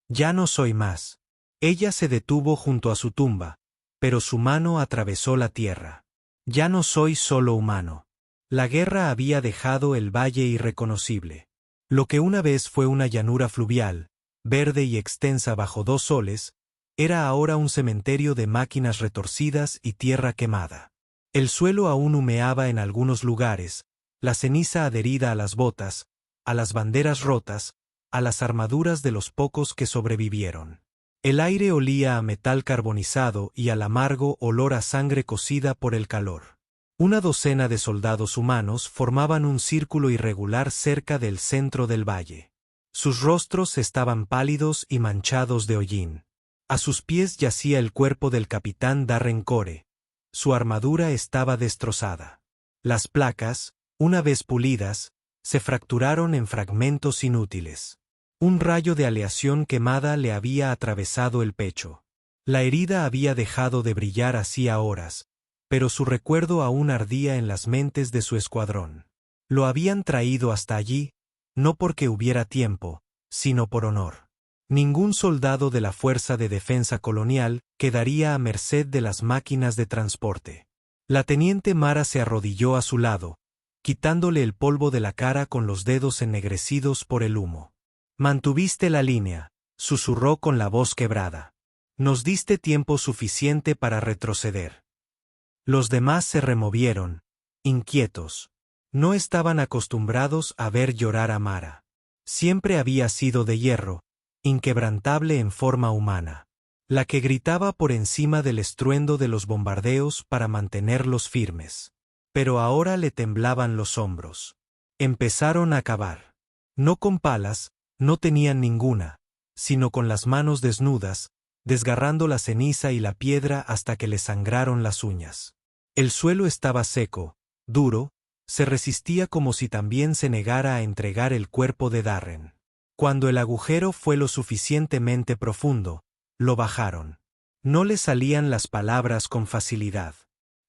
Ya no soy más. Ella se detuvo junto a su tumba, pero su mano atravesó la tierra. Ya no soy solo humano. La guerra había dejado el valle irreconocible. Lo que una vez fue una llanura fluvial, verde y extensa bajo dos soles, era ahora un cementerio de máquinas retorcidas y tierra quemada. El suelo aún humeaba en algunos lugares, la ceniza adherida a las botas, a las banderas rotas, a las armaduras de los pocos que sobrevivieron. El aire olía a metal carbonizado y al amargo olor a sangre cocida por el calor. Una docena de soldados humanos formaban un círculo irregular cerca del centro del valle. Sus rostros estaban pálidos y manchados de hollín. A sus pies yacía el cuerpo del capitán Darren Core. Su armadura estaba destrozada. Las placas, una vez pulidas, se fracturaron en fragmentos inútiles. Un rayo de aleación quemada le había atravesado el pecho. La herida había dejado de brillar hacía horas, pero su recuerdo aún ardía en las mentes de su escuadrón. Lo habían traído hasta allí, no porque hubiera tiempo, sino por honor. Ningún soldado de la Fuerza de Defensa Colonial quedaría a merced de las máquinas de transporte. La teniente Mara se arrodilló a su lado, quitándole el polvo de la cara con los dedos ennegrecidos por el humo. Mantuviste la línea, susurró con la voz quebrada. Nos diste tiempo suficiente para retroceder. Los demás se removieron, inquietos. No estaban acostumbrados a ver llorar a Mara. Siempre había sido de hierro, inquebrantable en forma humana. La que gritaba por encima del estruendo de los bombardeos para mantenerlos firmes. Pero ahora le temblaban los hombros. Empezaron a cavar. No con palas, no tenían ninguna, sino con las manos desnudas, desgarrando la ceniza y la piedra hasta que le sangraron las uñas. El suelo estaba seco, duro, se resistía como si también se negara a entregar el cuerpo de Darren. Cuando el agujero fue lo suficientemente profundo, lo bajaron. No le salían las palabras con facilidad.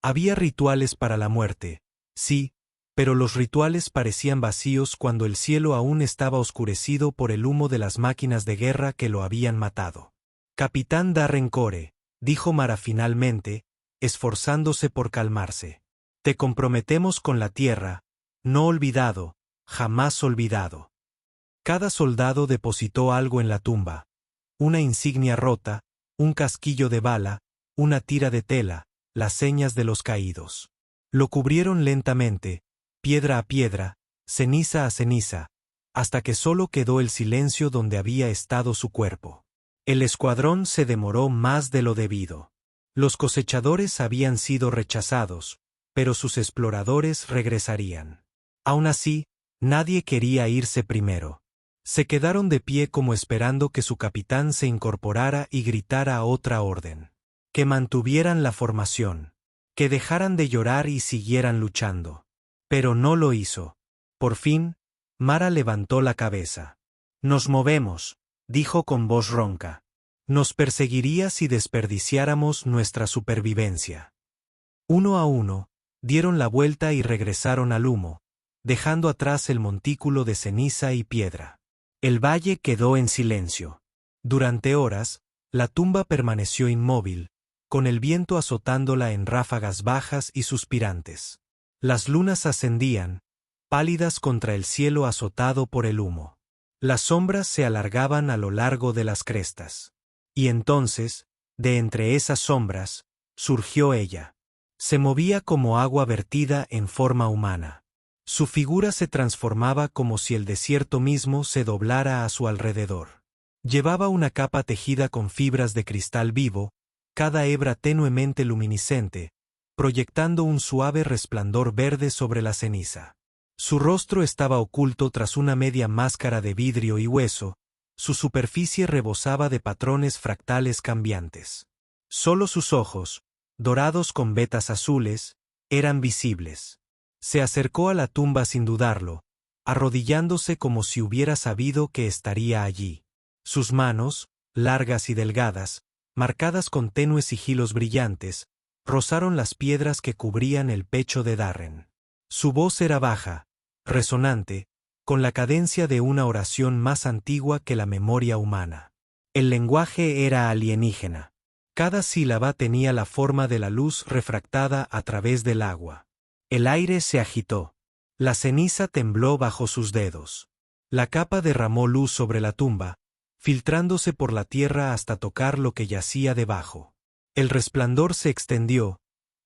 Había rituales para la muerte, sí, pero los rituales parecían vacíos cuando el cielo aún estaba oscurecido por el humo de las máquinas de guerra que lo habían matado. Capitán Darren Core, dijo Mara finalmente, esforzándose por calmarse. Te comprometemos con la tierra, no olvidado, jamás olvidado. Cada soldado depositó algo en la tumba. Una insignia rota, un casquillo de bala, una tira de tela, las señas de los caídos. Lo cubrieron lentamente, piedra a piedra, ceniza a ceniza, hasta que solo quedó el silencio donde había estado su cuerpo. El escuadrón se demoró más de lo debido. Los cosechadores habían sido rechazados, pero sus exploradores regresarían. Aún así, nadie quería irse primero. Se quedaron de pie como esperando que su capitán se incorporara y gritara otra orden. Que mantuvieran la formación. Que dejaran de llorar y siguieran luchando. Pero no lo hizo. Por fin, Mara levantó la cabeza. Nos movemos, dijo con voz ronca. Nos perseguiría si desperdiciáramos nuestra supervivencia. Uno a uno, dieron la vuelta y regresaron al humo, dejando atrás el montículo de ceniza y piedra. El valle quedó en silencio. Durante horas, la tumba permaneció inmóvil, con el viento azotándola en ráfagas bajas y suspirantes. Las lunas ascendían, pálidas contra el cielo azotado por el humo. Las sombras se alargaban a lo largo de las crestas. Y entonces, de entre esas sombras, surgió ella. Se movía como agua vertida en forma humana. Su figura se transformaba como si el desierto mismo se doblara a su alrededor. Llevaba una capa tejida con fibras de cristal vivo, cada hebra tenuemente luminiscente, proyectando un suave resplandor verde sobre la ceniza. Su rostro estaba oculto tras una media máscara de vidrio y hueso, su superficie rebosaba de patrones fractales cambiantes. Solo sus ojos, dorados con vetas azules, eran visibles. Se acercó a la tumba sin dudarlo, arrodillándose como si hubiera sabido que estaría allí. Sus manos, largas y delgadas, marcadas con tenues sigilos brillantes, rozaron las piedras que cubrían el pecho de Darren. Su voz era baja, resonante, con la cadencia de una oración más antigua que la memoria humana. El lenguaje era alienígena. Cada sílaba tenía la forma de la luz refractada a través del agua. El aire se agitó. La ceniza tembló bajo sus dedos. La capa derramó luz sobre la tumba, filtrándose por la tierra hasta tocar lo que yacía debajo. El resplandor se extendió,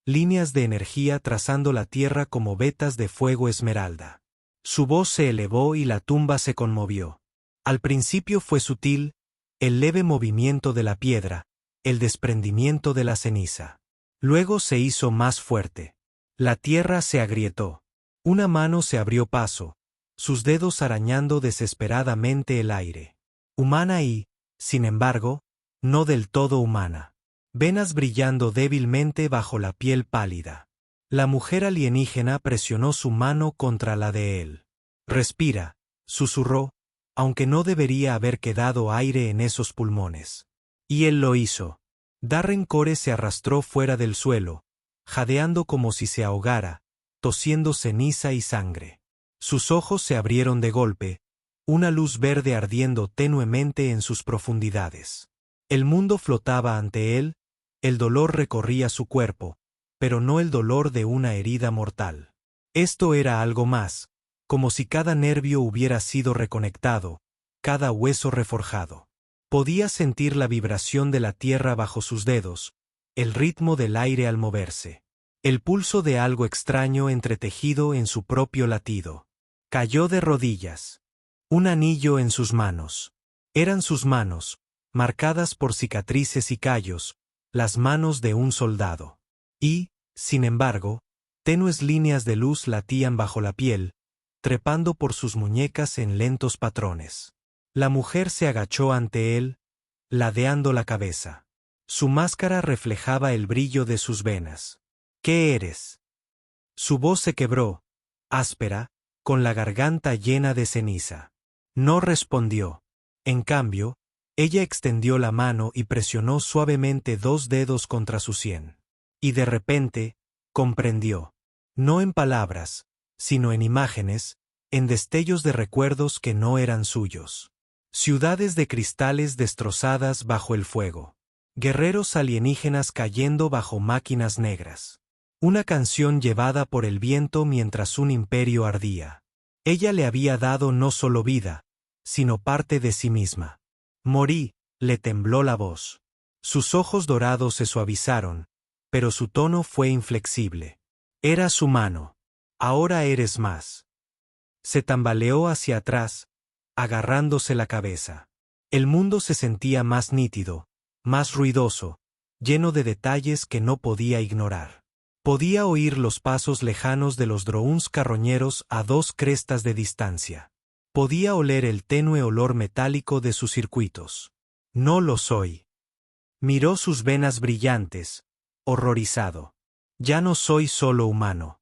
líneas de energía trazando la tierra como vetas de fuego esmeralda. Su voz se elevó y la tumba se conmovió. Al principio fue sutil, el leve movimiento de la piedra, el desprendimiento de la ceniza. Luego se hizo más fuerte. La tierra se agrietó. Una mano se abrió paso, sus dedos arañando desesperadamente el aire. Humana y, sin embargo, no del todo humana. Venas brillando débilmente bajo la piel pálida. La mujer alienígena presionó su mano contra la de él. Respira, susurró, aunque no debería haber quedado aire en esos pulmones. Y él lo hizo. Darren Core se arrastró fuera del suelo, jadeando como si se ahogara, tosiendo ceniza y sangre. Sus ojos se abrieron de golpe, una luz verde ardiendo tenuemente en sus profundidades. El mundo flotaba ante él, el dolor recorría su cuerpo, pero no el dolor de una herida mortal. Esto era algo más, como si cada nervio hubiera sido reconectado, cada hueso reforjado. Podía sentir la vibración de la tierra bajo sus dedos, el ritmo del aire al moverse, el pulso de algo extraño entretejido en su propio latido. Cayó de rodillas. Un anillo en sus manos. Eran sus manos, marcadas por cicatrices y callos, las manos de un soldado. Y, sin embargo, tenues líneas de luz latían bajo la piel, trepando por sus muñecas en lentos patrones. La mujer se agachó ante él, ladeando la cabeza. Su máscara reflejaba el brillo de sus venas. ¿Qué eres? Su voz se quebró, áspera, con la garganta llena de ceniza. No respondió. En cambio, ella extendió la mano y presionó suavemente 2 dedos contra su sien. Y de repente, comprendió. No en palabras, sino en imágenes, en destellos de recuerdos que no eran suyos. Ciudades de cristales destrozadas bajo el fuego. Guerreros alienígenas cayendo bajo máquinas negras. Una canción llevada por el viento mientras un imperio ardía. Ella le había dado no solo vida, sino parte de sí misma. Morí, le tembló la voz. Sus ojos dorados se suavizaron, pero su tono fue inflexible. Era su mano. Ahora eres más. Se tambaleó hacia atrás, agarrándose la cabeza. El mundo se sentía más nítido, más ruidoso, lleno de detalles que no podía ignorar. Podía oír los pasos lejanos de los drones carroñeros a 2 crestas de distancia. Podía oler el tenue olor metálico de sus circuitos. No lo soy. Miró sus venas brillantes, horrorizado. Ya no soy solo humano.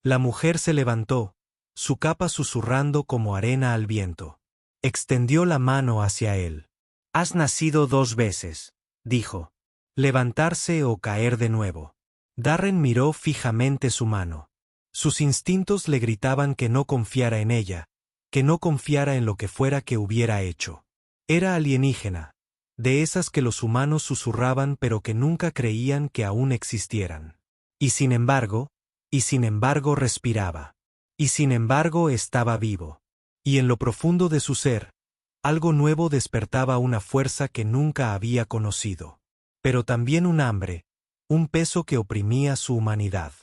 La mujer se levantó, su capa susurrando como arena al viento. Extendió la mano hacia él. Has nacido 2 veces, dijo. Levantarse o caer de nuevo. Darren miró fijamente su mano. Sus instintos le gritaban que no confiara en ella, que no confiara en lo que fuera que hubiera hecho. Era alienígena, de esas que los humanos susurraban pero que nunca creían que aún existieran. Y sin embargo respiraba. Y sin embargo estaba vivo. Y en lo profundo de su ser, algo nuevo despertaba una fuerza que nunca había conocido. Pero también un hambre, un peso que oprimía su humanidad.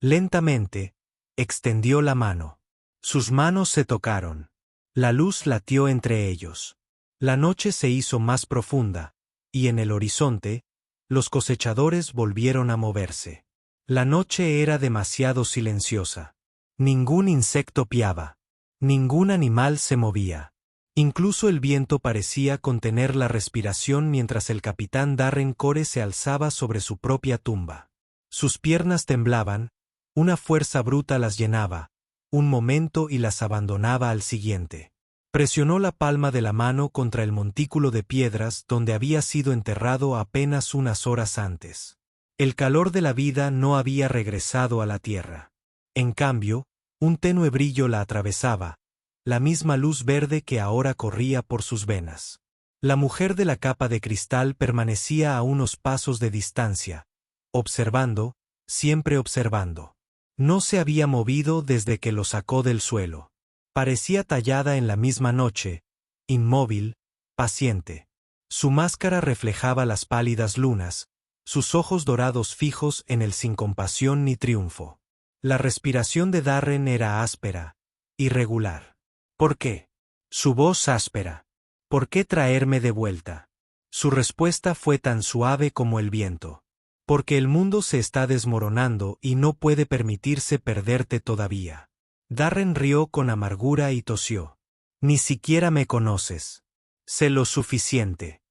Lentamente, extendió la mano. Sus manos se tocaron. La luz latió entre ellos. La noche se hizo más profunda, y en el horizonte, los cosechadores volvieron a moverse. La noche era demasiado silenciosa. Ningún insecto piaba. Ningún animal se movía. Incluso el viento parecía contener la respiración mientras el capitán Darren Core se alzaba sobre su propia tumba. Sus piernas temblaban, una fuerza bruta las llenaba, un momento y las abandonaba al siguiente. Presionó la palma de la mano contra el montículo de piedras donde había sido enterrado apenas unas horas antes. El calor de la vida no había regresado a la tierra. En cambio, un tenue brillo la atravesaba, la misma luz verde que ahora corría por sus venas. La mujer de la capa de cristal permanecía a unos pasos de distancia, observando, siempre observando. No se había movido desde que lo sacó del suelo. Parecía tallada en la misma noche, inmóvil, paciente. Su máscara reflejaba las pálidas lunas, sus ojos dorados fijos en él sin compasión ni triunfo. La respiración de Darren era áspera, irregular. ¿Por qué? Su voz áspera. ¿Por qué traerme de vuelta? Su respuesta fue tan suave como el viento. Porque el mundo se está desmoronando y no puede permitirse perderte todavía. Darren rió con amargura y tosió. Ni siquiera me conoces. Sé lo suficiente.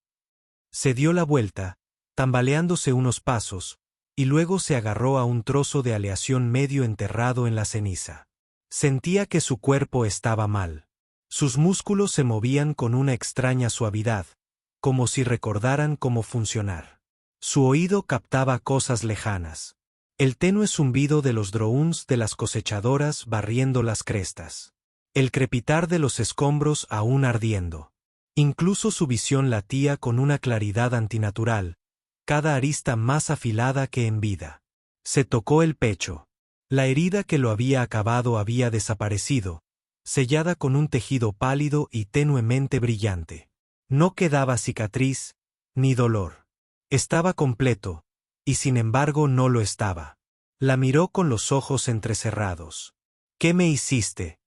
Se dio la vuelta, tambaleándose unos pasos, y luego se agarró a un trozo de aleación medio enterrado en la ceniza. Sentía que su cuerpo estaba mal. Sus músculos se movían con una extraña suavidad, como si recordaran cómo funcionar. Su oído captaba cosas lejanas. El tenue zumbido de los drones de las cosechadoras barriendo las crestas. El crepitar de los escombros aún ardiendo. Incluso su visión latía con una claridad antinatural, cada arista más afilada que en vida. Se tocó el pecho. La herida que lo había acabado había desaparecido, sellada con un tejido pálido y tenuemente brillante. No quedaba cicatriz, ni dolor. Estaba completo, y sin embargo no lo estaba. La miró con los ojos entrecerrados. ¿Qué me hiciste?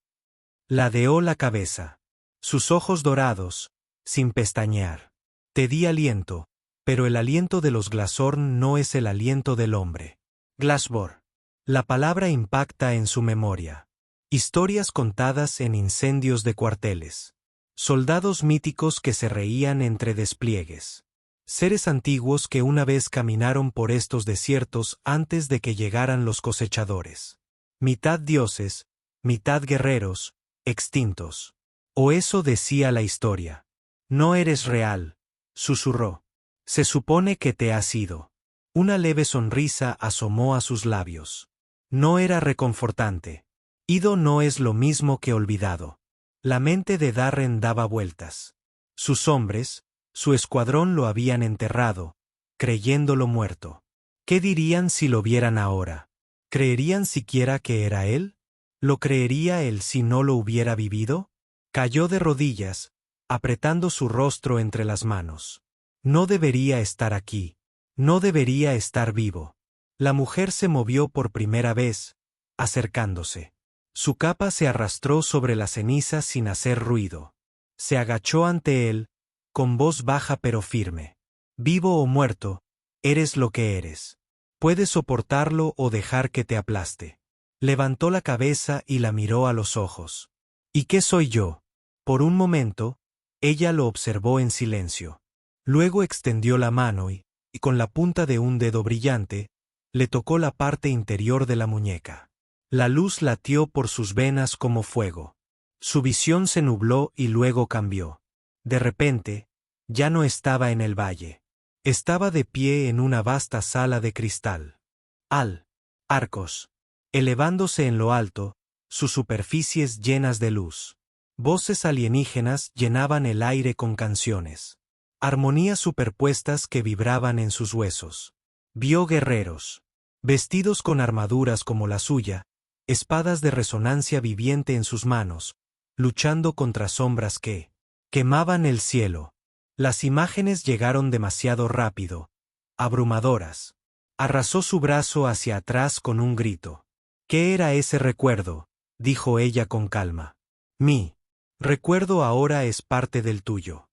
Ladeó la cabeza. Sus ojos dorados, sin pestañear. Te di aliento, pero el aliento de los Glashorn no es el aliento del hombre. Glashbor. La palabra impacta en su memoria. Historias contadas en incendios de cuarteles. Soldados míticos que se reían entre despliegues. Seres antiguos que una vez caminaron por estos desiertos antes de que llegaran los cosechadores. Mitad dioses, mitad guerreros, extintos. O eso decía la historia. No eres real, susurró. Se supone que te has ido. Una leve sonrisa asomó a sus labios. No era reconfortante. Ido no es lo mismo que olvidado. La mente de Darren daba vueltas. Sus hombres, su escuadrón lo habían enterrado, creyéndolo muerto. ¿Qué dirían si lo vieran ahora? ¿Creerían siquiera que era él? ¿Lo creería él si no lo hubiera vivido? Cayó de rodillas, apretando su rostro entre las manos. No debería estar aquí. No debería estar vivo. La mujer se movió por primera vez, acercándose. Su capa se arrastró sobre la ceniza sin hacer ruido. Se agachó ante él, con voz baja pero firme. Vivo o muerto, eres lo que eres. Puedes soportarlo o dejar que te aplaste. Levantó la cabeza y la miró a los ojos. ¿Y qué soy yo? Por un momento, ella lo observó en silencio. Luego extendió la mano y con la punta de un dedo brillante, le tocó la parte interior de la muñeca. La luz latió por sus venas como fuego. Su visión se nubló y luego cambió. De repente, ya no estaba en el valle. Estaba de pie en una vasta sala de cristal. Arcos. Elevándose en lo alto, sus superficies llenas de luz. Voces alienígenas llenaban el aire con canciones. Armonías superpuestas que vibraban en sus huesos. Vio guerreros. Vestidos con armaduras como la suya, espadas de resonancia viviente en sus manos, luchando contra sombras que quemaban el cielo. Las imágenes llegaron demasiado rápido, abrumadoras. Arrasó su brazo hacia atrás con un grito. ¿Qué era ese recuerdo?, dijo ella con calma. Mi recuerdo ahora es parte del tuyo.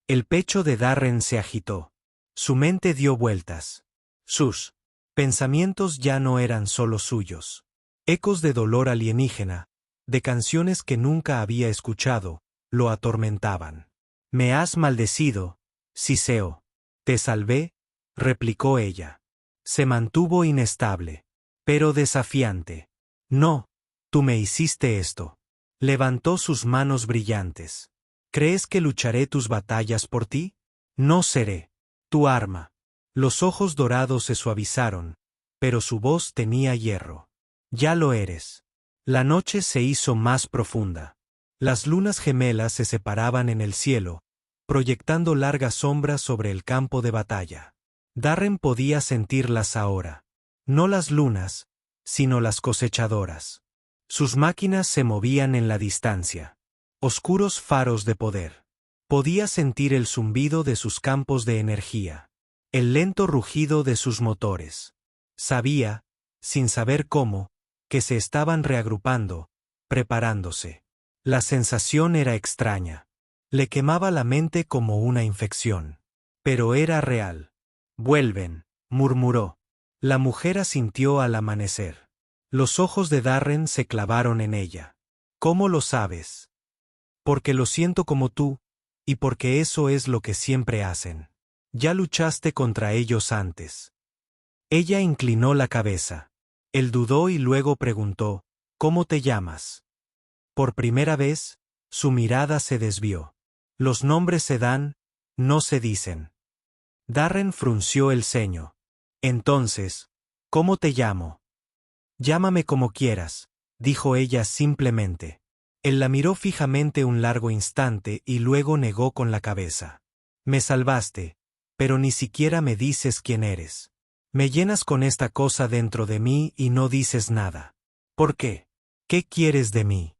El pecho de Darren se agitó. Su mente dio vueltas. Sus pensamientos ya no eran solo suyos. Ecos de dolor alienígena, de canciones que nunca había escuchado, lo atormentaban. Me has maldecido, Siseo. Te salvé, replicó ella. Se mantuvo inestable, pero desafiante. No, tú me hiciste esto. Levantó sus manos brillantes. ¿Crees que lucharé tus batallas por ti? No seré tu arma. Los ojos dorados se suavizaron, pero su voz tenía hierro. Ya lo eres. La noche se hizo más profunda. Las lunas gemelas se separaban en el cielo, proyectando largas sombras sobre el campo de batalla. Darren podía sentirlas ahora. No las lunas, sino las cosechadoras. Sus máquinas se movían en la distancia. Oscuros faros de poder. Podía sentir el zumbido de sus campos de energía. El lento rugido de sus motores. Sabía, sin saber cómo, que se estaban reagrupando, preparándose. La sensación era extraña. Le quemaba la mente como una infección. Pero era real. «Vuelven», murmuró. La mujer asintió al amanecer. Los ojos de Darren se clavaron en ella. «¿Cómo lo sabes?» «Porque lo siento como tú, y porque eso es lo que siempre hacen. Ya luchaste contra ellos antes». Ella inclinó la cabeza. Él dudó y luego preguntó, «¿Cómo te llamas?» Por primera vez, su mirada se desvió. Los nombres se dan, no se dicen. Darren frunció el ceño. «Entonces, ¿cómo te llamo?» «Llámame como quieras», dijo ella simplemente. Él la miró fijamente un largo instante y luego negó con la cabeza. «Me salvaste, pero ni siquiera me dices quién eres. Me llenas con esta cosa dentro de mí y no dices nada. ¿Por qué? ¿Qué quieres de mí?»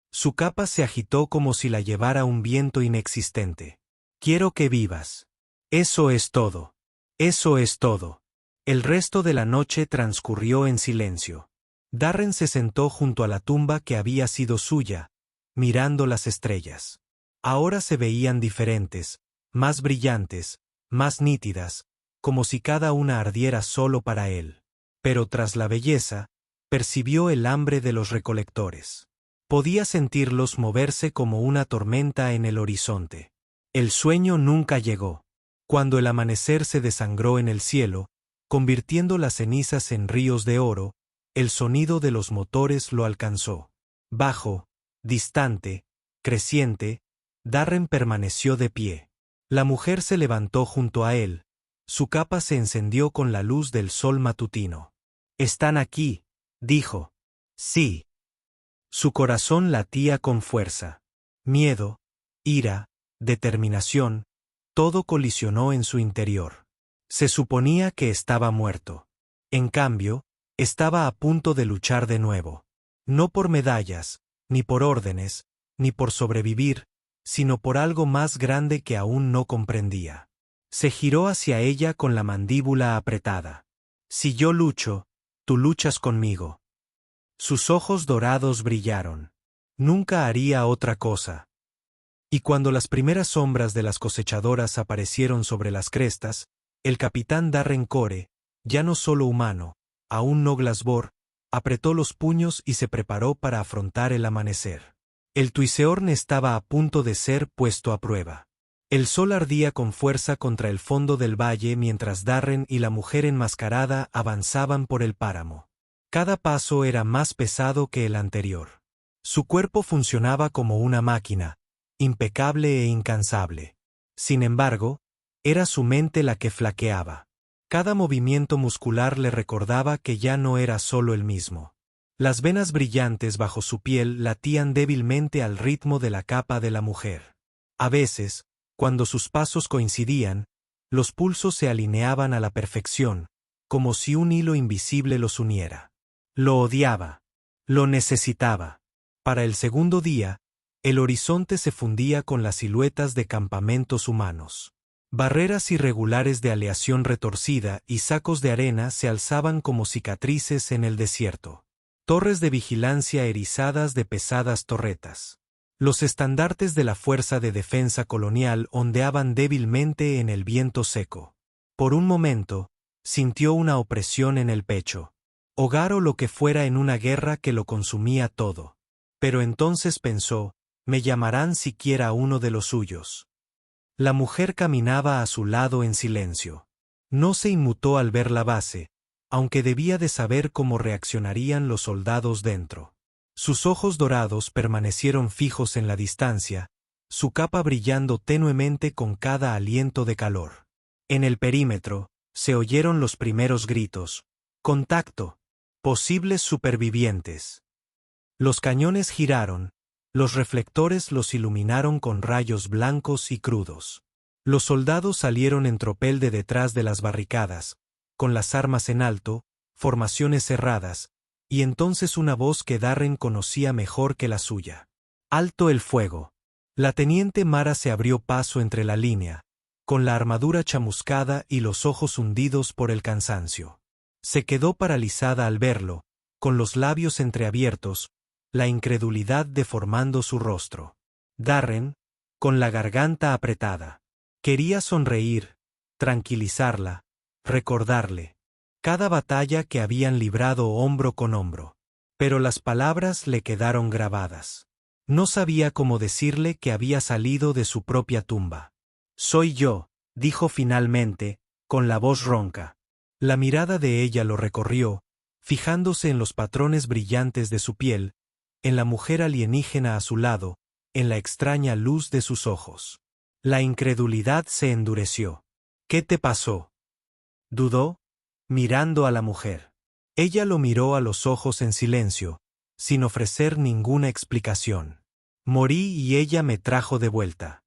Su capa se agitó como si la llevara un viento inexistente. «Quiero que vivas. Eso es todo. Eso es todo». El resto de la noche transcurrió en silencio. Darren se sentó junto a la tumba que había sido suya, mirando las estrellas. Ahora se veían diferentes, más brillantes, más nítidas, como si cada una ardiera solo para él. Pero tras la belleza, percibió el hambre de los recolectores. Podía sentirlos moverse como una tormenta en el horizonte. El sueño nunca llegó. Cuando el amanecer se desangró en el cielo, convirtiendo las cenizas en ríos de oro, el sonido de los motores lo alcanzó. Bajo, distante, creciente, Darren permaneció de pie. La mujer se levantó junto a él. Su capa se encendió con la luz del sol matutino. «Están aquí», dijo. «Sí». Su corazón latía con fuerza. Miedo, ira, determinación, todo colisionó en su interior. Se suponía que estaba muerto. En cambio, estaba a punto de luchar de nuevo. No por medallas, ni por órdenes, ni por sobrevivir, sino por algo más grande que aún no comprendía. Se giró hacia ella con la mandíbula apretada. «Si yo lucho, tú luchas conmigo». Sus ojos dorados brillaron. «Nunca haría otra cosa». Y cuando las primeras sombras de las cosechadoras aparecieron sobre las crestas, el capitán Darren Core, ya no solo humano, aún no Glasbor, apretó los puños y se preparó para afrontar el amanecer. El Tuiseorn estaba a punto de ser puesto a prueba. El sol ardía con fuerza contra el fondo del valle mientras Darren y la mujer enmascarada avanzaban por el páramo. Cada paso era más pesado que el anterior. Su cuerpo funcionaba como una máquina, impecable e incansable. Sin embargo, era su mente la que flaqueaba. Cada movimiento muscular le recordaba que ya no era solo el mismo. Las venas brillantes bajo su piel latían débilmente al ritmo de la capa de la mujer. A veces, cuando sus pasos coincidían, los pulsos se alineaban a la perfección, como si un hilo invisible los uniera. Lo odiaba. Lo necesitaba. Para el segundo día, el horizonte se fundía con las siluetas de campamentos humanos. Barreras irregulares de aleación retorcida y sacos de arena se alzaban como cicatrices en el desierto. Torres de vigilancia erizadas de pesadas torretas. Los estandartes de la Fuerza de Defensa Colonial ondeaban débilmente en el viento seco. Por un momento, sintió una opresión en el pecho. Hogar o lo que fuera en una guerra que lo consumía todo. Pero entonces pensó, me llamarán siquiera uno de los suyos. La mujer caminaba a su lado en silencio. No se inmutó al ver la base, aunque debía de saber cómo reaccionarían los soldados dentro. Sus ojos dorados permanecieron fijos en la distancia, su capa brillando tenuemente con cada aliento de calor. En el perímetro, se oyeron los primeros gritos. «Contacto. Posibles supervivientes». Los cañones giraron, Los reflectores los iluminaron con rayos blancos y crudos. Los soldados salieron en tropel de detrás de las barricadas, con las armas en alto, formaciones cerradas, y entonces una voz que Darren conocía mejor que la suya. ¡Alto el fuego! La teniente Mara se abrió paso entre la línea, con la armadura chamuscada y los ojos hundidos por el cansancio. Se quedó paralizada al verlo, con los labios entreabiertos, la incredulidad deformando su rostro. Darren, con la garganta apretada. Quería sonreír, tranquilizarla, recordarle cada batalla que habían librado hombro con hombro. Pero las palabras le quedaron grabadas. No sabía cómo decirle que había salido de su propia tumba. «Soy yo», dijo finalmente, con la voz ronca. La mirada de ella lo recorrió, fijándose en los patrones brillantes de su piel, en la mujer alienígena a su lado, en la extraña luz de sus ojos. La incredulidad se endureció. «¿Qué te pasó?», dudó, mirando a la mujer. Ella lo miró a los ojos en silencio, sin ofrecer ninguna explicación. «Morí y ella me trajo de vuelta».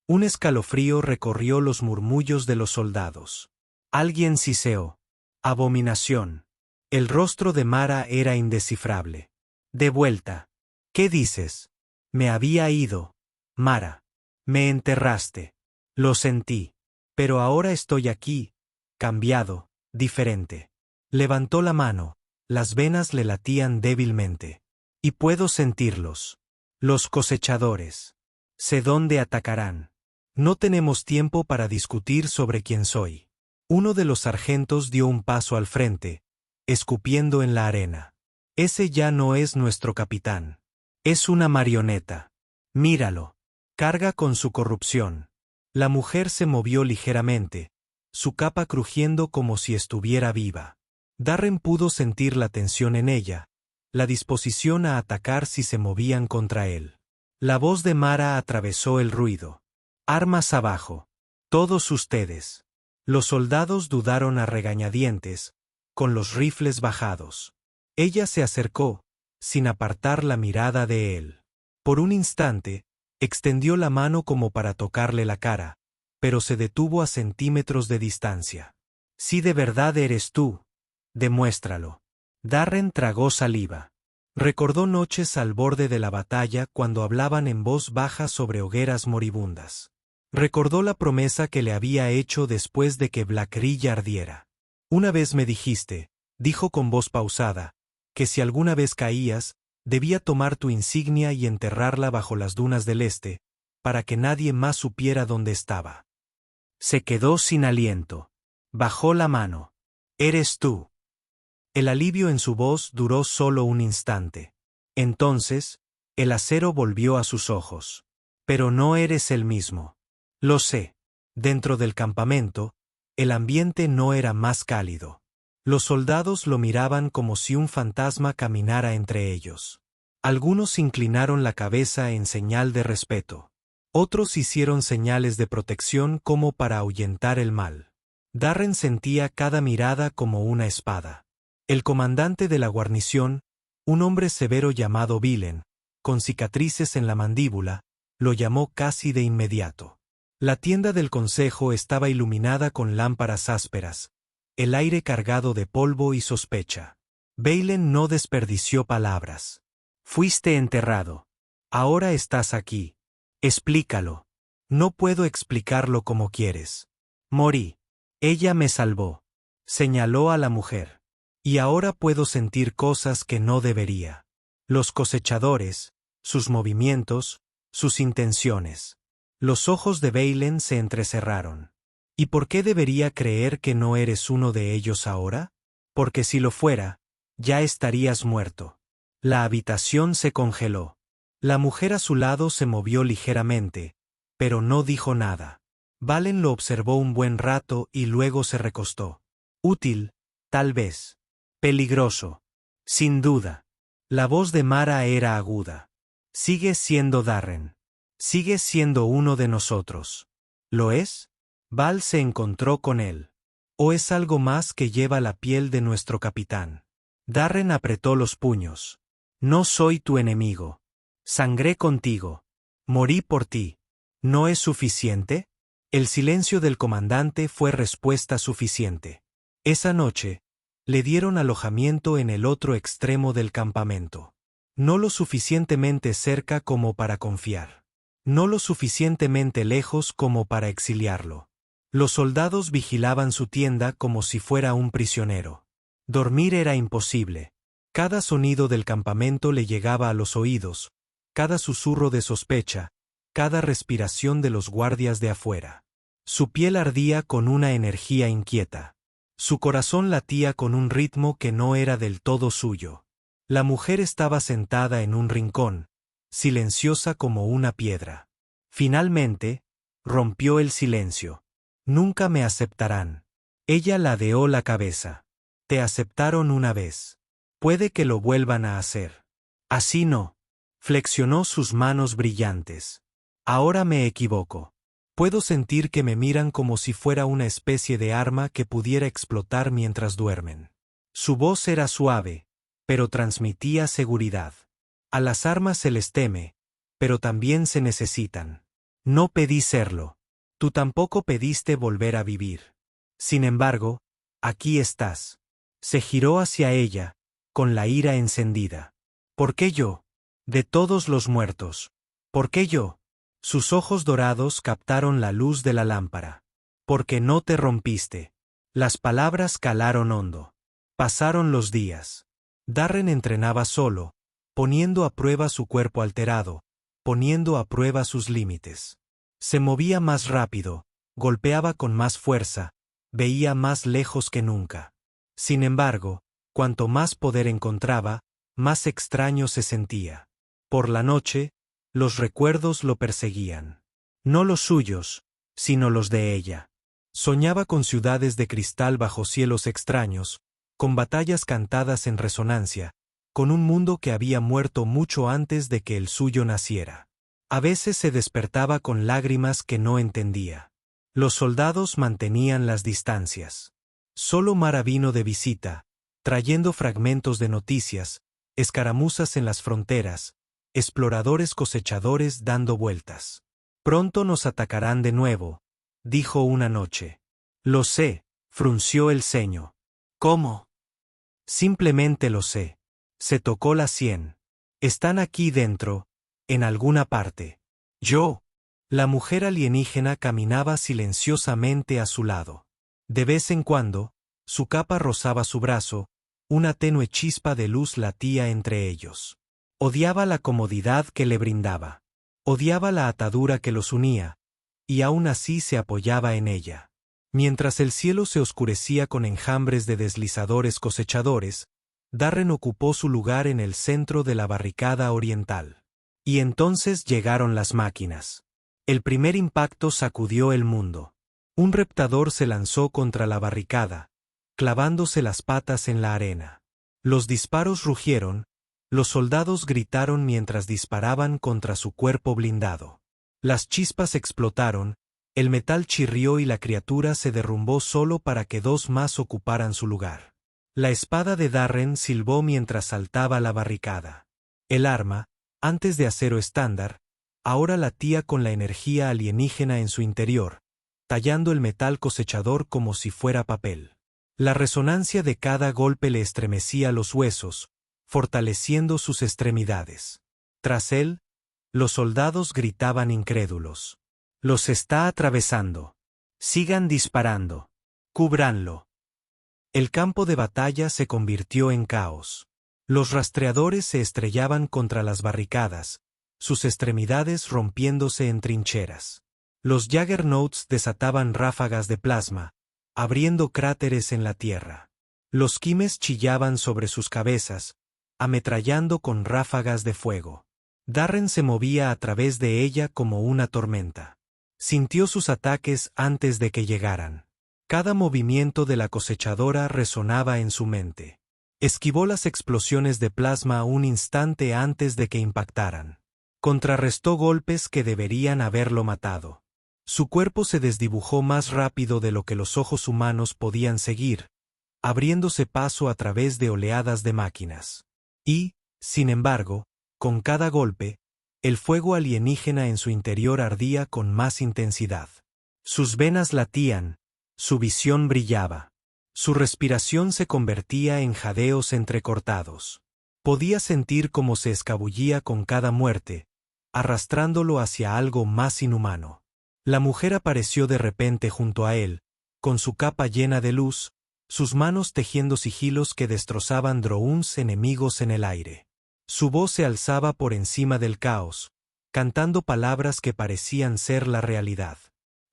Un escalofrío recorrió los murmullos de los soldados. Alguien siseó. «Abominación». El rostro de Mara era indescifrable. «De vuelta». «¿Qué dices?» «Me había ido, Mara. Me enterraste». «Lo sentí. Pero ahora estoy aquí, cambiado, diferente». Levantó la mano, las venas le latían débilmente. «Y puedo sentirlos. Los cosechadores. Sé dónde atacarán. No tenemos tiempo para discutir sobre quién soy». Uno de los sargentos dio un paso al frente, escupiendo en la arena. «Ese ya no es nuestro capitán. Es una marioneta. Míralo. Carga con su corrupción». La mujer se movió ligeramente, su capa crujiendo como si estuviera viva. Darren pudo sentir la tensión en ella, la disposición a atacar si se movían contra él. La voz de Mara atravesó el ruido. «Armas abajo. Todos ustedes». Los soldados dudaron a regañadientes, con los rifles bajados. Ella se acercó, sin apartar la mirada de él. Por un instante, extendió la mano como para tocarle la cara, pero se detuvo a centímetros de distancia. «Si de verdad eres tú, demuéstralo». Darren tragó saliva. Recordó noches al borde de la batalla cuando hablaban en voz baja sobre hogueras moribundas. Recordó la promesa que le había hecho después de que Black Ridge ardiera. «Una vez me dijiste», dijo con voz pausada, «que si alguna vez caías, debía tomar tu insignia y enterrarla bajo las dunas del este, para que nadie más supiera dónde estaba». Se quedó sin aliento. Bajó la mano. «Eres tú». El alivio en su voz duró solo un instante. Entonces, el acero volvió a sus ojos. «Pero no eres el mismo». «Lo sé». Dentro del campamento, el ambiente no era más cálido. Los soldados lo miraban como si un fantasma caminara entre ellos. Algunos inclinaron la cabeza en señal de respeto. Otros hicieron señales de protección como para ahuyentar el mal. Darren sentía cada mirada como una espada. El comandante de la guarnición, un hombre severo llamado Vilen, con cicatrices en la mandíbula, lo llamó casi de inmediato. La tienda del consejo estaba iluminada con lámparas ásperas, el aire cargado de polvo y sospecha. Vilen no desperdició palabras. «Fuiste enterrado. Ahora estás aquí. Explícalo». «No puedo explicarlo como quieres. Morí. Ella me salvó». Señaló a la mujer. «Y ahora puedo sentir cosas que no debería. Los cosechadores, sus movimientos, sus intenciones». Los ojos de Vilen se entrecerraron. «¿Y por qué debería creer que no eres uno de ellos ahora? Porque si lo fuera, ya estarías muerto». La habitación se congeló. La mujer a su lado se movió ligeramente, pero no dijo nada. Valen lo observó un buen rato y luego se recostó. «Útil, tal vez. Peligroso. Sin duda». La voz de Mara era aguda. «Sigue siendo Darren. Sigue siendo uno de nosotros». «¿Lo es?». Val se encontró con él. «¿O es algo más que lleva la piel de nuestro capitán?». Darren apretó los puños. «No soy tu enemigo. Sangré contigo. Morí por ti. ¿No es suficiente? El silencio del comandante fue respuesta suficiente. Esa noche, le dieron alojamiento en el otro extremo del campamento. No lo suficientemente cerca como para confiar. No lo suficientemente lejos como para exiliarlo. Los soldados vigilaban su tienda como si fuera un prisionero. Dormir era imposible. Cada sonido del campamento le llegaba a los oídos, cada susurro de sospecha, cada respiración de los guardias de afuera. Su piel ardía con una energía inquieta. Su corazón latía con un ritmo que no era del todo suyo. La mujer estaba sentada en un rincón, silenciosa como una piedra. Finalmente, rompió el silencio. Nunca me aceptarán. Ella ladeó la cabeza. Te aceptaron una vez. Puede que lo vuelvan a hacer. Así no. Flexionó sus manos brillantes. Ahora me equivoco. Puedo sentir que me miran como si fuera una especie de arma que pudiera explotar mientras duermen. Su voz era suave, pero transmitía seguridad. A las armas se les teme, pero también se necesitan. No pedí serlo. Tú tampoco pediste volver a vivir. Sin embargo, aquí estás. Se giró hacia ella, con la ira encendida. ¿Por qué yo? De todos los muertos. ¿Por qué yo? Sus ojos dorados captaron la luz de la lámpara. Porque no te rompiste. Las palabras calaron hondo. Pasaron los días. Darren entrenaba solo, poniendo a prueba su cuerpo alterado, poniendo a prueba sus límites. Se movía más rápido, golpeaba con más fuerza, veía más lejos que nunca. Sin embargo, cuanto más poder encontraba, más extraño se sentía. Por la noche, los recuerdos lo perseguían. No los suyos, sino los de ella. Soñaba con ciudades de cristal bajo cielos extraños, con batallas cantadas en resonancia, con un mundo que había muerto mucho antes de que el suyo naciera. A veces se despertaba con lágrimas que no entendía. Los soldados mantenían las distancias. Solo Mara vino de visita, trayendo fragmentos de noticias, escaramuzas en las fronteras, exploradores cosechadores dando vueltas. Pronto nos atacarán de nuevo, dijo una noche. Lo sé, frunció el ceño. ¿Cómo? Simplemente lo sé. Se tocó la sien. Están aquí dentro, en alguna parte. Yo. La mujer alienígena caminaba silenciosamente a su lado. De vez en cuando, su capa rozaba su brazo, una tenue chispa de luz latía entre ellos. Odiaba la comodidad que le brindaba. Odiaba la atadura que los unía, y aún así se apoyaba en ella. Mientras el cielo se oscurecía con enjambres de deslizadores cosechadores, Darren ocupó su lugar en el centro de la barricada oriental. Y entonces llegaron las máquinas. El primer impacto sacudió el mundo. Un reptador se lanzó contra la barricada, clavándose las patas en la arena. Los disparos rugieron, los soldados gritaron mientras disparaban contra su cuerpo blindado. Las chispas explotaron, el metal chirrió y la criatura se derrumbó solo para que dos más ocuparan su lugar. La espada de Darren silbó mientras saltaba la barricada. El arma, antes de acero estándar, ahora latía con la energía alienígena en su interior, tallando el metal cosechador como si fuera papel. La resonancia de cada golpe le estremecía los huesos, fortaleciendo sus extremidades. Tras él, los soldados gritaban incrédulos. Los está atravesando. Sigan disparando. Cúbranlo. El campo de batalla se convirtió en caos. Los rastreadores se estrellaban contra las barricadas, sus extremidades rompiéndose en trincheras. Los Jaggernauts desataban ráfagas de plasma, abriendo cráteres en la tierra. Los Kimes chillaban sobre sus cabezas, ametrallando con ráfagas de fuego. Darren se movía a través de ella como una tormenta. Sintió sus ataques antes de que llegaran. Cada movimiento de la cosechadora resonaba en su mente. Esquivó las explosiones de plasma un instante antes de que impactaran. Contrarrestó golpes que deberían haberlo matado. Su cuerpo se desdibujó más rápido de lo que los ojos humanos podían seguir, abriéndose paso a través de oleadas de máquinas. Y, sin embargo, con cada golpe, El fuego alienígena en su interior ardía con más intensidad. Sus venas latían, su visión brillaba. Su respiración se convertía en jadeos entrecortados. Podía sentir cómo se escabullía con cada muerte, arrastrándolo hacia algo más inhumano. La mujer apareció de repente junto a él, con su capa llena de luz, sus manos tejiendo sigilos que destrozaban drones enemigos en el aire. Su voz se alzaba por encima del caos, cantando palabras que parecían ser la realidad.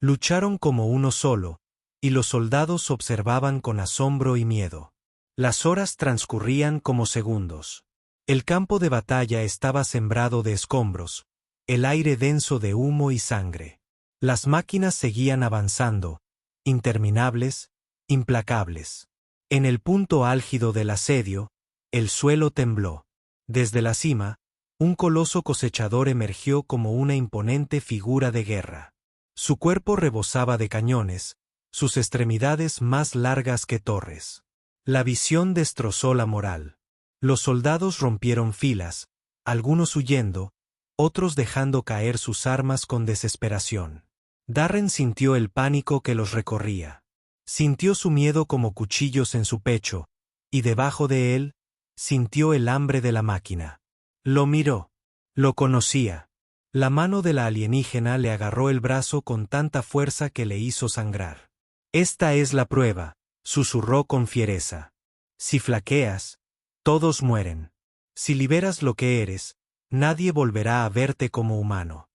Lucharon como uno solo, y los soldados observaban con asombro y miedo. Las horas transcurrían como segundos. El campo de batalla estaba sembrado de escombros, el aire denso de humo y sangre. Las máquinas seguían avanzando, interminables, implacables. En el punto álgido del asedio, el suelo tembló. Desde la cima, un coloso cosechador emergió como una imponente figura de guerra. Su cuerpo rebosaba de cañones, sus extremidades más largas que torres. La visión destrozó la moral. Los soldados rompieron filas, algunos huyendo, otros dejando caer sus armas con desesperación. Darren sintió el pánico que los recorría. Sintió su miedo como cuchillos en su pecho, y debajo de él, sintió el hambre de la máquina. Lo miró. Lo conocía. La mano de la alienígena le agarró el brazo con tanta fuerza que le hizo sangrar. Esta es la prueba, susurró con fiereza. Si flaqueas, todos mueren. Si liberas lo que eres, nadie volverá a verte como humano.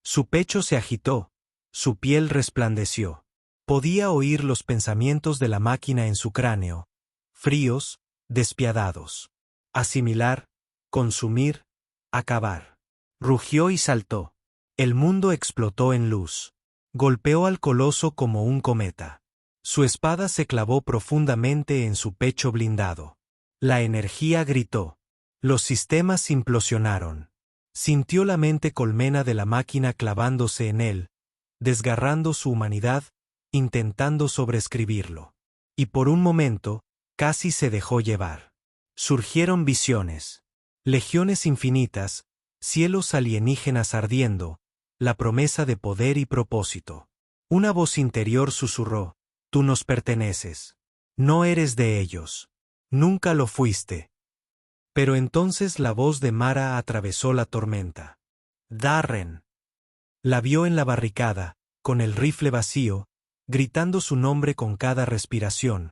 Su pecho se agitó, su piel resplandeció. Podía oír los pensamientos de la máquina en su cráneo, fríos, despiadados. Asimilar, consumir, acabar. Rugió y saltó. El mundo explotó en luz. Golpeó al coloso como un cometa. Su espada se clavó profundamente en su pecho blindado. La energía gritó. Los sistemas implosionaron. Sintió la mente colmena de la máquina clavándose en él, desgarrando su humanidad, intentando sobreescribirlo. Y por un momento, casi se dejó llevar. Surgieron visiones. Legiones infinitas, cielos alienígenas ardiendo, la promesa de poder y propósito. Una voz interior susurró, tú nos perteneces. No eres de ellos. Nunca lo fuiste. Pero entonces la voz de Mara atravesó la tormenta. Darren. La vio en la barricada, con el rifle vacío, gritando su nombre con cada respiración,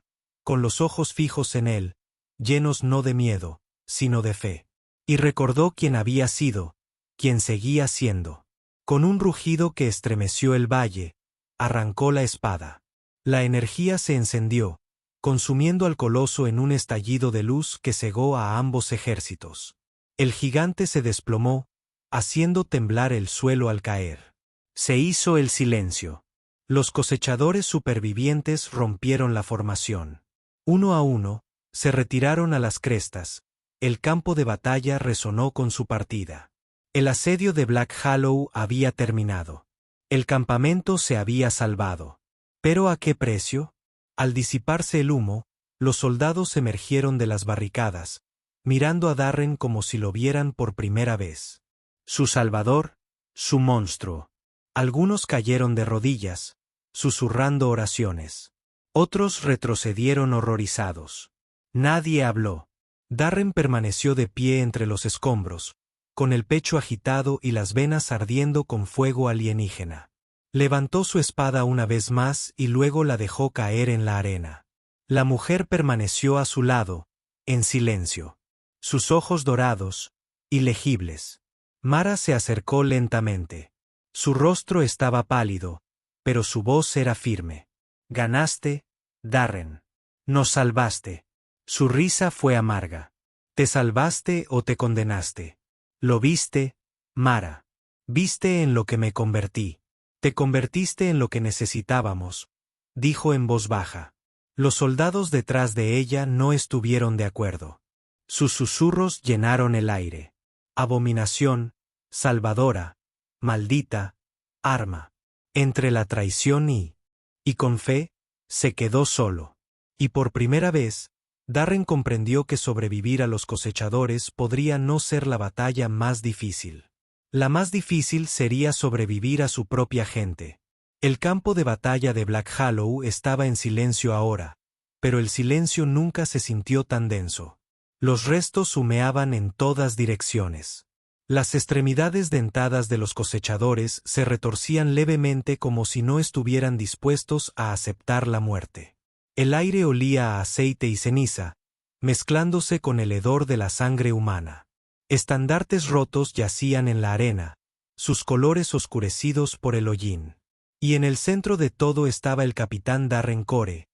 con los ojos fijos en él, llenos no de miedo, sino de fe. Y recordó quién había sido, quién seguía siendo. Con un rugido que estremeció el valle, arrancó la espada. La energía se encendió, consumiendo al coloso en un estallido de luz que cegó a ambos ejércitos. El gigante se desplomó, haciendo temblar el suelo al caer. Se hizo el silencio. Los cosechadores supervivientes rompieron la formación. Uno a uno, se retiraron a las crestas. El campo de batalla resonó con su partida. El asedio de Black Hollow había terminado. El campamento se había salvado. ¿Pero a qué precio? Al disiparse el humo, los soldados emergieron de las barricadas, mirando a Darren como si lo vieran por primera vez. Su salvador, su monstruo. Algunos cayeron de rodillas, susurrando oraciones. Otros retrocedieron horrorizados. Nadie habló. Darren permaneció de pie entre los escombros, con el pecho agitado y las venas ardiendo con fuego alienígena. Levantó su espada una vez más y luego la dejó caer en la arena. La mujer permaneció a su lado, en silencio. Sus ojos dorados, ilegibles. Mara se acercó lentamente. Su rostro estaba pálido, pero su voz era firme. Ganaste, Darren. Nos salvaste. Su risa fue amarga. ¿Te salvaste o te condenaste? Lo viste, Mara. Viste en lo que me convertí. Te convertiste en lo que necesitábamos, dijo en voz baja. Los soldados detrás de ella no estuvieron de acuerdo. Sus susurros llenaron el aire. Abominación, salvadora, maldita, arma. Entre la traición y con fe, se quedó solo. Y por primera vez, Darren comprendió que sobrevivir a los cosechadores podría no ser la batalla más difícil. La más difícil sería sobrevivir a su propia gente. El campo de batalla de Black Hollow estaba en silencio ahora, pero el silencio nunca se sintió tan denso. Los restos humeaban en todas direcciones. Las extremidades dentadas de los cosechadores se retorcían levemente como si no estuvieran dispuestos a aceptar la muerte. El aire olía a aceite y ceniza, mezclándose con el hedor de la sangre humana. Estandartes rotos yacían en la arena, sus colores oscurecidos por el hollín. Y en el centro de todo estaba el capitán Darren Core,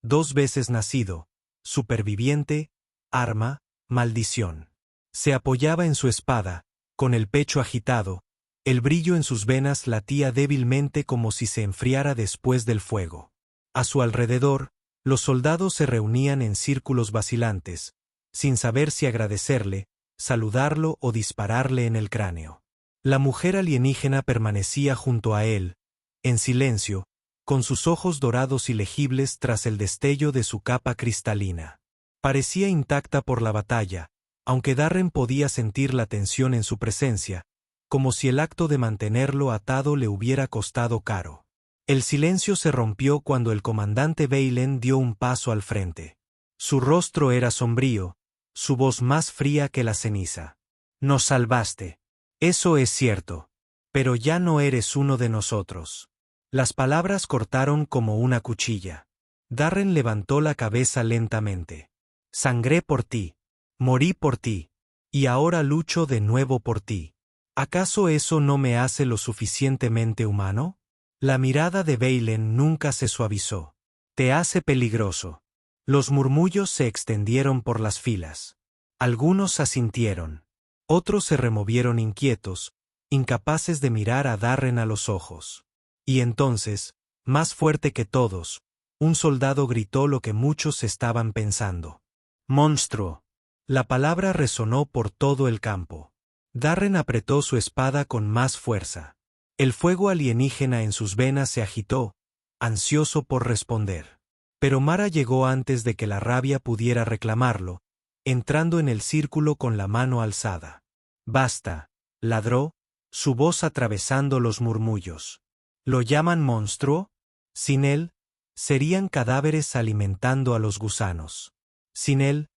2 veces nacido, superviviente, arma, maldición. Se apoyaba en su espada, con el pecho agitado, el brillo en sus venas latía débilmente como si se enfriara después del fuego. A su alrededor, los soldados se reunían en círculos vacilantes, sin saber si agradecerle, saludarlo o dispararle en el cráneo. La mujer alienígena permanecía junto a él, en silencio, con sus ojos dorados y legibles tras el destello de su capa cristalina. Parecía intacta por la batalla, aunque Darren podía sentir la tensión en su presencia, como si el acto de mantenerlo atado le hubiera costado caro. El silencio se rompió cuando el comandante Valen dio un paso al frente. Su rostro era sombrío, su voz más fría que la ceniza. Nos salvaste. Eso es cierto. Pero ya no eres uno de nosotros. Las palabras cortaron como una cuchilla. Darren levantó la cabeza lentamente. Sangré por ti. Morí por ti. Y ahora lucho de nuevo por ti. ¿Acaso eso no me hace lo suficientemente humano? La mirada de Valen nunca se suavizó. Te hace peligroso. Los murmullos se extendieron por las filas. Algunos asintieron. Otros se removieron inquietos, incapaces de mirar a Darren a los ojos. Y entonces, más fuerte que todos, un soldado gritó lo que muchos estaban pensando. ¡Monstruo! La palabra resonó por todo el campo. Darren apretó su espada con más fuerza. El fuego alienígena en sus venas se agitó, ansioso por responder. Pero Mara llegó antes de que la rabia pudiera reclamarlo, entrando en el círculo con la mano alzada. Basta, ladró, su voz atravesando los murmullos. ¿Lo llaman monstruo? Sin él, serían cadáveres alimentando a los gusanos. Sin él,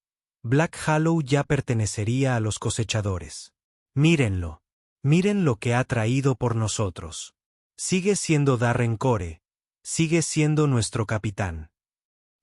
Black Hollow ya pertenecería a los cosechadores. Mírenlo. Miren lo que ha traído por nosotros. Sigue siendo Darren Core. Sigue siendo nuestro capitán.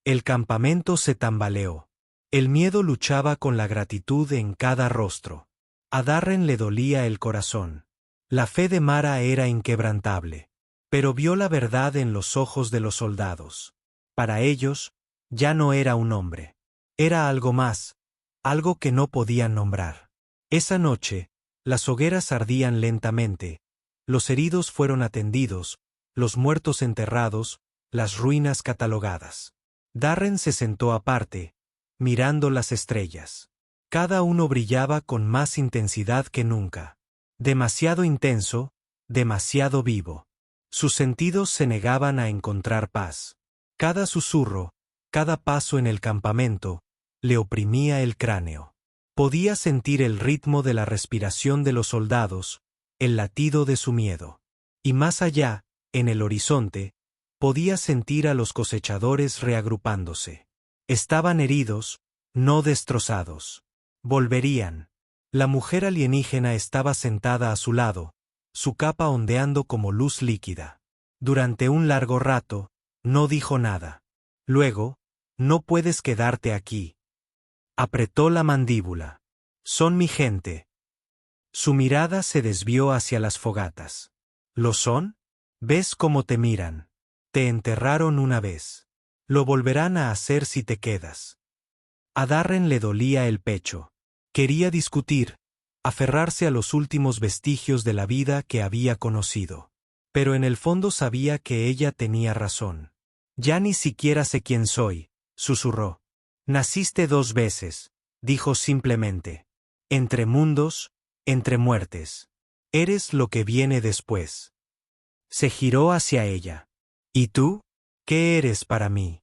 El campamento se tambaleó. El miedo luchaba con la gratitud en cada rostro. A Darren le dolía el corazón. La fe de Mara era inquebrantable. Pero vio la verdad en los ojos de los soldados. Para ellos, ya no era un hombre. Era algo más, algo que no podían nombrar. Esa noche, las hogueras ardían lentamente, los heridos fueron atendidos, los muertos enterrados, las ruinas catalogadas. Darren se sentó aparte, mirando las estrellas. Cada uno brillaba con más intensidad que nunca. Demasiado intenso, demasiado vivo. Sus sentidos se negaban a encontrar paz. Cada susurro, cada paso en el campamento, le oprimía el cráneo. Podía sentir el ritmo de la respiración de los soldados, el latido de su miedo. Y más allá, en el horizonte, podía sentir a los cosechadores reagrupándose. Estaban heridos, no destrozados. Volverían. La mujer alienígena estaba sentada a su lado, su capa ondeando como luz líquida. Durante un largo rato, no dijo nada. Luego, no puedes quedarte aquí. Apretó la mandíbula. Son mi gente. Su mirada se desvió hacia las fogatas. ¿Lo son? ¿Ves cómo te miran? Te enterraron una vez. Lo volverán a hacer si te quedas. A Darren le dolía el pecho. Quería discutir, aferrarse a los últimos vestigios de la vida que había conocido. Pero en el fondo sabía que ella tenía razón. Ya ni siquiera sé quién soy, susurró. Naciste 2 veces, dijo simplemente. Entre mundos, entre muertes. Eres lo que viene después. Se giró hacia ella. ¿Y tú? ¿Qué eres para mí?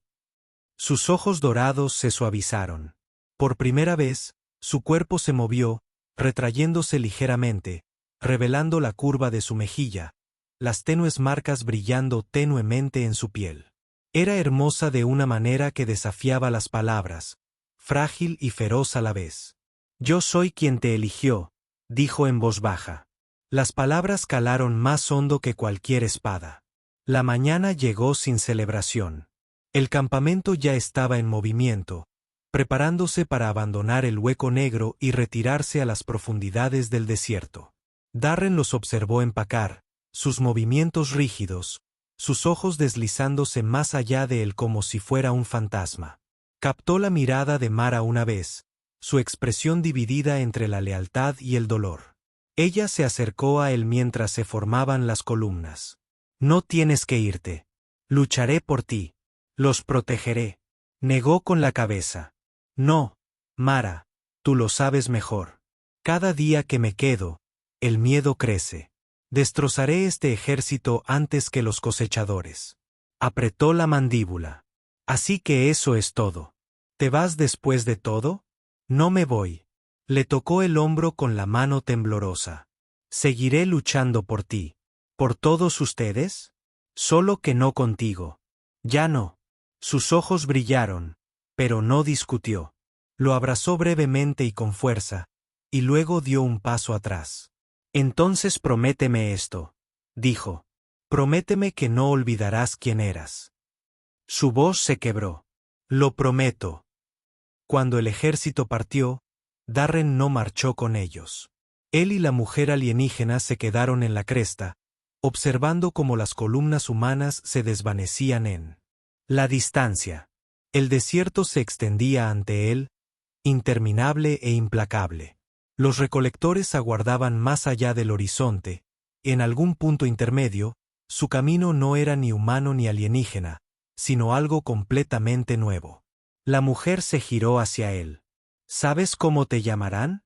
Sus ojos dorados se suavizaron. Por primera vez, su cuerpo se movió, retrayéndose ligeramente, revelando la curva de su mejilla, las tenues marcas brillando tenuemente en su piel. Era hermosa de una manera que desafiaba las palabras, frágil y feroz a la vez. «Yo soy quien te eligió», dijo en voz baja. Las palabras calaron más hondo que cualquier espada. La mañana llegó sin celebración. El campamento ya estaba en movimiento, preparándose para abandonar el hueco negro y retirarse a las profundidades del desierto. Darren los observó empacar, sus movimientos rígidos, sus ojos deslizándose más allá de él como si fuera un fantasma. Captó la mirada de Mara una vez, su expresión dividida entre la lealtad y el dolor. Ella se acercó a él mientras se formaban las columnas. «No tienes que irte. Lucharé por ti. Los protegeré», negó con la cabeza. «No, Mara, tú lo sabes mejor. Cada día que me quedo, el miedo crece. Destrozaré este ejército antes que los cosechadores». Apretó la mandíbula. «Así que eso es todo. ¿Te vas después de todo?» «No me voy». Le tocó el hombro con la mano temblorosa. «Seguiré luchando por ti. ¿Por todos ustedes? Solo que no contigo». «Ya no». Sus ojos brillaron, pero no discutió. Lo abrazó brevemente y con fuerza, y luego dio un paso atrás. «Entonces prométeme esto», dijo. «Prométeme que no olvidarás quién eras». Su voz se quebró. «Lo prometo». Cuando el ejército partió, Darren no marchó con ellos. Él y la mujer alienígena se quedaron en la cresta, observando cómo las columnas humanas se desvanecían en la distancia. El desierto se extendía ante él, interminable e implacable. Los recolectores aguardaban más allá del horizonte. En algún punto intermedio, su camino no era ni humano ni alienígena, sino algo completamente nuevo. La mujer se giró hacia él. «¿Sabes cómo te llamarán?»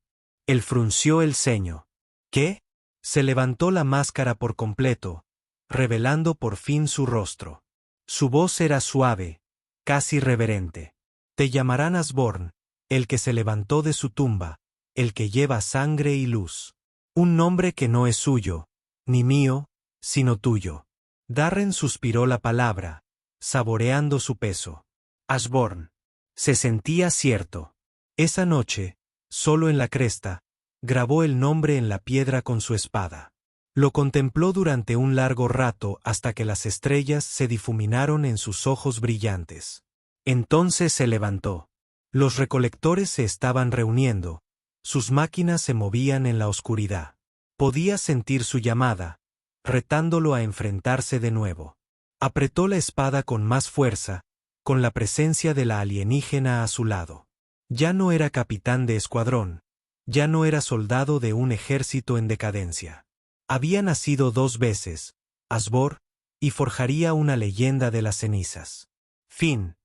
Él frunció el ceño. «¿Qué?» Se levantó la máscara por completo, revelando por fin su rostro. Su voz era suave, casi reverente. «Te llamarán Asborn, el que se levantó de su tumba, el que lleva sangre y luz. Un nombre que no es suyo, ni mío, sino tuyo». Darren suspiró la palabra, saboreando su peso. Asborn. Se sentía cierto. Esa noche, solo en la cresta, grabó el nombre en la piedra con su espada. Lo contempló durante un largo rato hasta que las estrellas se difuminaron en sus ojos brillantes. Entonces se levantó. Los recolectores se estaban reuniendo, sus máquinas se movían en la oscuridad. Podía sentir su llamada, retándolo a enfrentarse de nuevo. Apretó la espada con más fuerza, con la presencia de la alienígena a su lado. Ya no era capitán de escuadrón, ya no era soldado de un ejército en decadencia. Había nacido 2 veces, Asbor, y forjaría una leyenda de las cenizas. Fin.